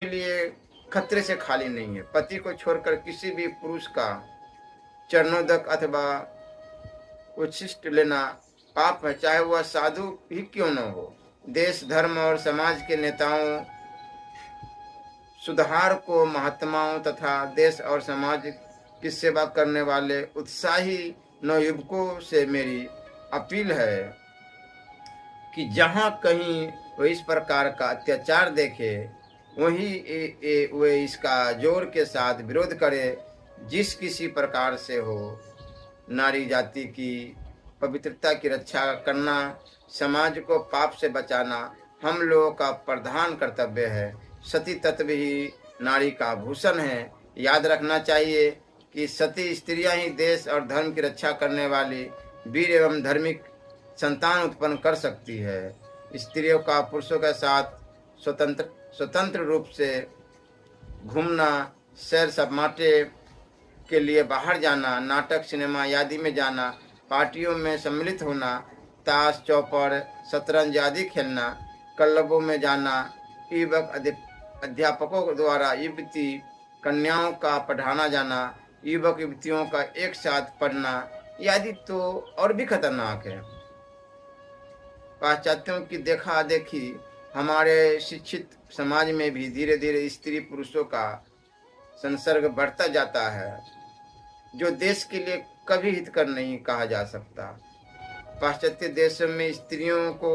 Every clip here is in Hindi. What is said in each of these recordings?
लिए खतरे से खाली नहीं है। पति को छोड़कर किसी भी पुरुष का चरणोदक अथवा उच्छिष्ट लेना पाप है, चाहे वह साधु ही क्यों न हो। देश, धर्म और समाज के नेताओं, सुधार को महात्माओं तथा देश और समाज की सेवा करने वाले उत्साही नवयुवकों से मेरी अपील है कि जहाँ कहीं वो इस प्रकार का अत्याचार देखे, वहीं वे इसका जोर के साथ विरोध करे। जिस किसी प्रकार से हो, नारी जाति की पवित्रता की रक्षा करना, समाज को पाप से बचाना हम लोगों का प्रधान कर्तव्य है। सती तत्व ही नारी का भूषण है। याद रखना चाहिए कि सती स्त्रियां ही देश और धर्म की रक्षा करने वाली वीर एवं धार्मिक संतान उत्पन्न कर सकती है। स्त्रियों का पुरुषों के साथ स्वतंत्र रूप से घूमना, सैर सपाटे के लिए बाहर जाना, नाटक, सिनेमा आदि में जाना, पार्टियों में सम्मिलित होना, ताश, चौपड़, शतरंज आदि खेलना, क्लबों में जाना, युवक अध्यापकों द्वारा युवती कन्याओं का पढ़ाना जाना, युवक युवतियों का एक साथ पढ़ना आदि तो और भी खतरनाक है। पाश्चात्यों की देखा देखी हमारे शिक्षित समाज में भी धीरे धीरे स्त्री पुरुषों का संसर्ग बढ़ता जाता है, जो देश के लिए कभी हितकर नहीं कहा जा सकता। पाश्चात्य देशों में स्त्रियों को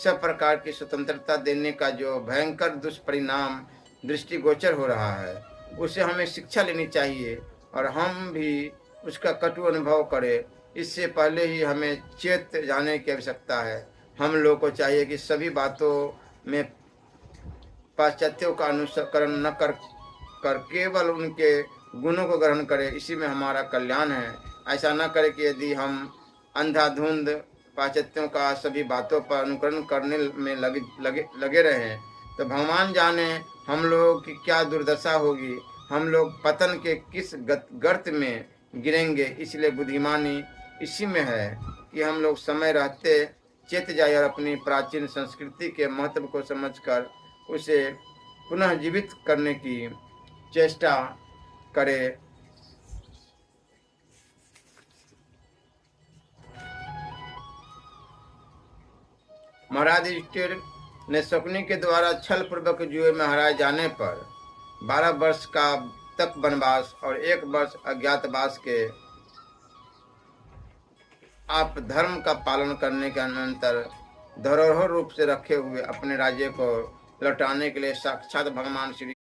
सब प्रकार की स्वतंत्रता देने का जो भयंकर दुष्परिणाम दृष्टिगोचर हो रहा है, उसे हमें शिक्षा लेनी चाहिए और हम भी उसका कटु अनुभव करें। इससे पहले ही हमें चेत जाने की आवश्यकता है। हम लोग को चाहिए कि सभी बातों में पाश्चात्यों का अनुसरण न कर केवल उनके गुणों को ग्रहण करें। इसी में हमारा कल्याण है। ऐसा न करें कि यदि हम अंधाधुंध पाश्चात्यों का सभी बातों पर अनुकरण करने में लगे रहें, तो भगवान जाने हम लोगों की क्या दुर्दशा होगी। हम लोग पतन के किस गर्त में गिरेंगे। इसलिए बुद्धिमानी इसी में है कि हम लोग समय रहते चेत जाए और अपनी प्राचीन संस्कृति के महत्व को समझकर उसे पुनः जीवित करने की चेष्टा करे। महाराज युधिष्ठिर ने शकुनी के द्वारा छल पूर्वक जुए में हराए जाने पर 12 वर्ष का तक वनवास और 1 वर्ष अज्ञातवास के आप धर्म का पालन करने के अनंतर धरोहर रूप से रखे हुए अपने राज्य को लौटाने के लिए साक्षात भगवान श्री